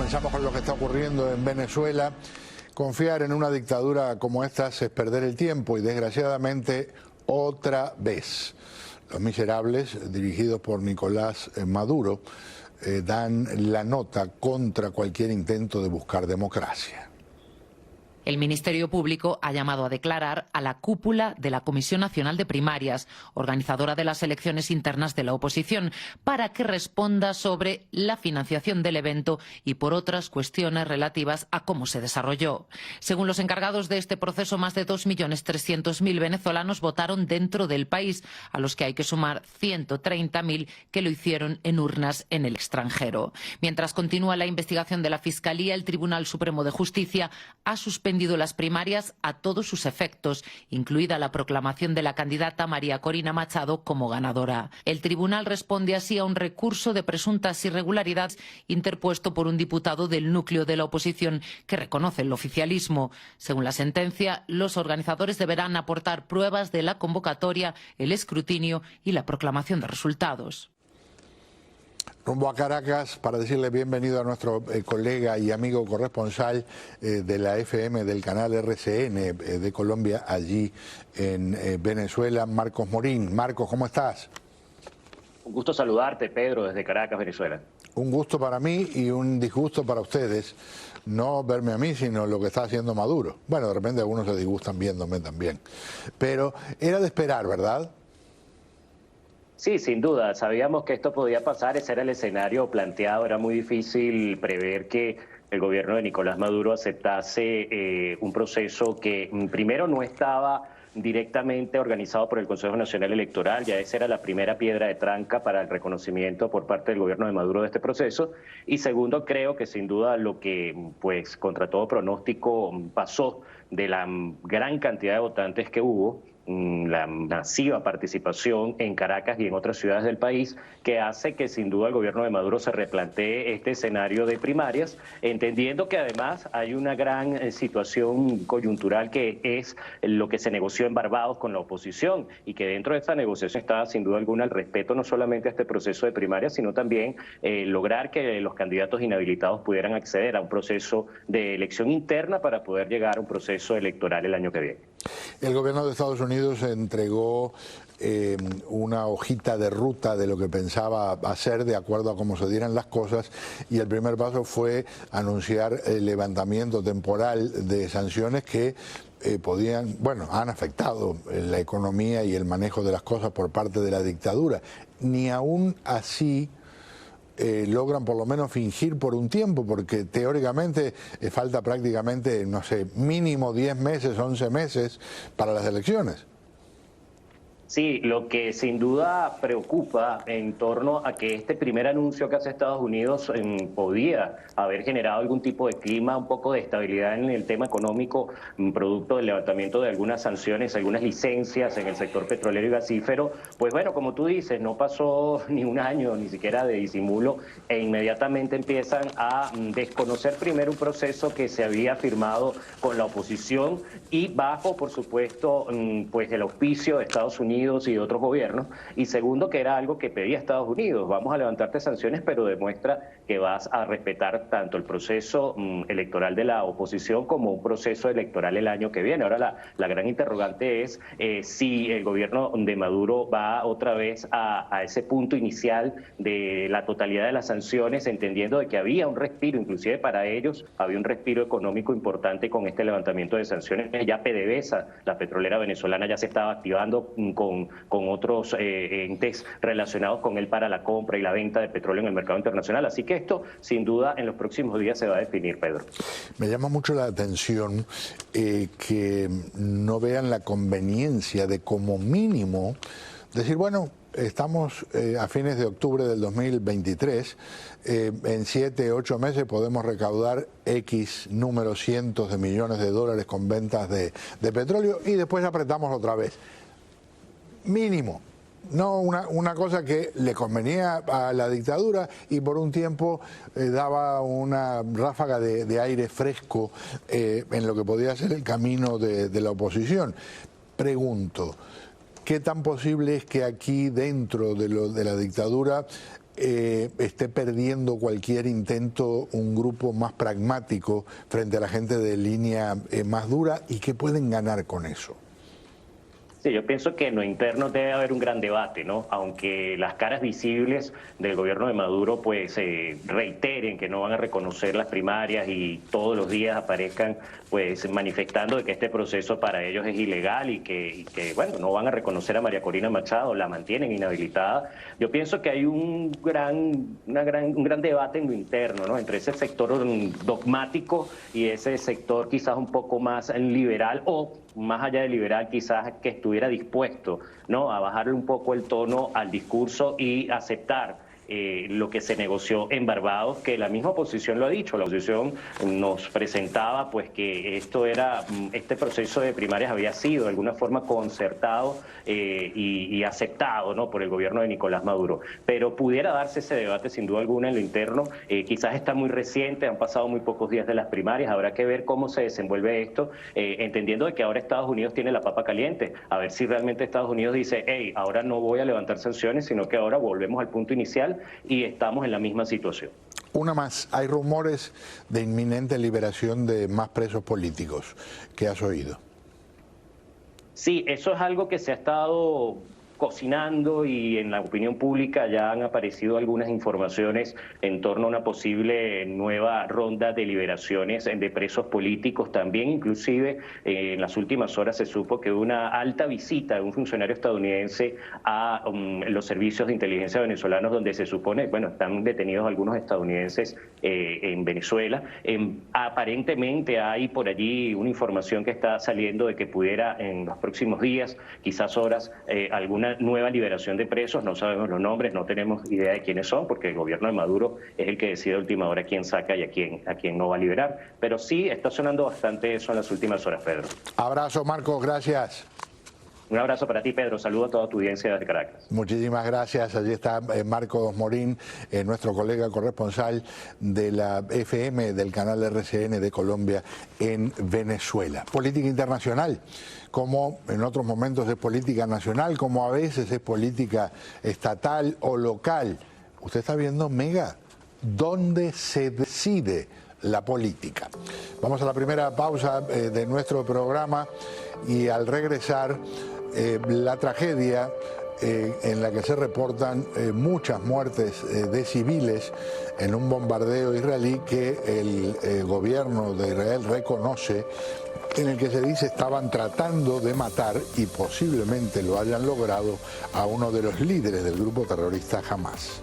Comenzamos con lo que está ocurriendo en Venezuela. Confiar en una dictadura como esta es perder el tiempo y desgraciadamente otra vez. Los miserables, dirigidos por Nicolás Maduro, dan la nota contra cualquier intento de buscar democracia. El Ministerio Público ha llamado a declarar a la cúpula de la Comisión Nacional de Primarias, organizadora de las elecciones internas de la oposición, para que responda sobre la financiación del evento y por otras cuestiones relativas a cómo se desarrolló. Según los encargados de este proceso, más de 2.300.000 venezolanos votaron dentro del país, a los que hay que sumar 130.000 que lo hicieron en urnas en el extranjero. Mientras continúa la investigación de la Fiscalía, el Tribunal Supremo de Justicia ha suspendido las primarias a todos sus efectos, incluida la proclamación de la candidata María Corina Machado como ganadora. El tribunal responde así a un recurso de presuntas irregularidades interpuesto por un diputado del núcleo de la oposición que reconoce el oficialismo. Según la sentencia, los organizadores deberán aportar pruebas de la convocatoria, el escrutinio y la proclamación de resultados. Rumbo a Caracas para decirle bienvenido a nuestro colega y amigo corresponsal de la FM del canal RCN de Colombia, allí en Venezuela, Marcos Morín. Marcos, ¿cómo estás? Un gusto saludarte, Pedro, desde Caracas, Venezuela. Un gusto para mí y un disgusto para ustedes, no verme a mí, sino lo que está haciendo Maduro. Bueno, de repente algunos se disgustan viéndome también. Pero era de esperar, ¿verdad? Sí, sin duda. Sabíamos que esto podía pasar, ese era el escenario planteado. Era muy difícil prever que el gobierno de Nicolás Maduro aceptase un proceso que primero no estaba directamente organizado por el Consejo Nacional Electoral. Ya esa era la primera piedra de tranca para el reconocimiento por parte del gobierno de Maduro de este proceso. Y segundo, creo que sin duda lo que, pues, contra todo pronóstico pasó de la gran cantidad de votantes que hubo, la masiva participación en Caracas y en otras ciudades del país, que hace que sin duda el gobierno de Maduro se replantee este escenario de primarias, entendiendo que además hay una gran situación coyuntural que es lo que se negoció en Barbados con la oposición, y que dentro de esta negociación estaba sin duda alguna el respeto no solamente a este proceso de primarias, sino también lograr que los candidatos inhabilitados pudieran acceder a un proceso de elección interna para poder llegar a un proceso electoral el año que viene. El gobierno de Estados Unidos entregó una hojita de ruta de lo que pensaba hacer de acuerdo a cómo se dieran las cosas, y el primer paso fue anunciar el levantamiento temporal de sanciones que han afectado la economía y el manejo de las cosas por parte de la dictadura. Ni aún así logran por lo menos fingir por un tiempo, porque teóricamente falta prácticamente, no sé, mínimo 10 meses, 11 meses para las elecciones. Sí, lo que sin duda preocupa en torno a que este primer anuncio que hace Estados Unidos podía haber generado algún tipo de clima, un poco de estabilidad en el tema económico, producto del levantamiento de algunas sanciones, algunas licencias en el sector petrolero y gasífero. Pues bueno, como tú dices, no pasó ni un año, ni siquiera de disimulo, e inmediatamente empiezan a desconocer primero un proceso que se había firmado con la oposición y bajo, por supuesto, pues el auspicio de Estados Unidos y de otros gobiernos, y segundo, que era algo que pedía Estados Unidos: vamos a levantarte sanciones, pero demuestra que vas a respetar tanto el proceso electoral de la oposición como un proceso electoral el año que viene. Ahora la gran interrogante es si el gobierno de Maduro va otra vez a ese punto inicial de la totalidad de las sanciones, entendiendo de que había un respiro, inclusive para ellos había un respiro económico importante con este levantamiento de sanciones. Ya PDVSA, la petrolera venezolana, ya se estaba activando con otros entes relacionados con él para la compra y la venta de petróleo en el mercado internacional. Así que esto, sin duda, en los próximos días se va a definir, Pedro. Me llama mucho la atención que no vean la conveniencia de, como mínimo, decir, bueno, estamos a fines de octubre del 2023, en 7, 8 meses podemos recaudar X número, cientos de millones de dólares con ventas de petróleo, y después apretamos otra vez. Mínimo, no una cosa que le convenía a la dictadura y por un tiempo daba una ráfaga de aire fresco en lo que podía ser el camino de la oposición. Pregunto, ¿qué tan posible es que aquí dentro de la dictadura esté perdiendo cualquier intento un grupo más pragmático frente a la gente de línea más dura, y qué pueden ganar con eso? Sí, yo pienso que en lo interno debe haber un gran debate, ¿no? Aunque las caras visibles del gobierno de Maduro pues reiteren que no van a reconocer las primarias y todos los días aparezcan pues manifestando de que este proceso para ellos es ilegal y que bueno, no van a reconocer a María Corina Machado, la mantienen inhabilitada. Yo pienso que hay un gran debate en lo interno, ¿no? Entre ese sector dogmático y ese sector quizás un poco más liberal, o más allá de liberal, quizás que estuviera dispuesto, ¿no?, a bajarle un poco el tono al discurso y aceptar lo que se negoció en Barbados, que la misma oposición lo ha dicho. La oposición nos presentaba pues que este proceso de primarias había sido de alguna forma concertado y aceptado, ¿no?, por el gobierno de Nicolás Maduro. Pero pudiera darse ese debate sin duda alguna en lo interno. Quizás está muy reciente, han pasado muy pocos días de las primarias, habrá que ver cómo se desenvuelve esto, entendiendo de que ahora Estados Unidos tiene la papa caliente, a ver si realmente Estados Unidos dice, hey, ahora no voy a levantar sanciones, sino que ahora volvemos al punto inicial y estamos en la misma situación. Una más, hay rumores de inminente liberación de más presos políticos. ¿Qué has oído? Sí, eso es algo que se ha estado cocinando y en la opinión pública ya han aparecido algunas informaciones en torno a una posible nueva ronda de liberaciones de presos políticos. También inclusive en las últimas horas se supo que una alta visita de un funcionario estadounidense a los servicios de inteligencia venezolanos, donde se supone, bueno, están detenidos algunos estadounidenses en Venezuela. Aparentemente hay por allí una información que está saliendo de que pudiera en los próximos días, quizás horas, alguna nueva liberación de presos. No sabemos los nombres, no tenemos idea de quiénes son, porque el gobierno de Maduro es el que decide a última hora quién saca y a quién no va a liberar. Pero sí está sonando bastante eso en las últimas horas, Pedro. Abrazo, Marcos, gracias. Un abrazo para ti, Pedro. Saludo a toda tu audiencia desde Caracas. Muchísimas gracias. Allí está Marcos Morín, nuestro colega corresponsal de la FM del canal RCN de Colombia en Venezuela. Política internacional, como en otros momentos es política nacional, como a veces es política estatal o local. Usted está viendo Mega, donde se decide la política. Vamos a la primera pausa de nuestro programa y al regresar la tragedia en la que se reportan muchas muertes de civiles en un bombardeo israelí que el gobierno de Israel reconoce, en el que se dice estaban tratando de matar, y posiblemente lo hayan logrado, a uno de los líderes del grupo terrorista Hamas.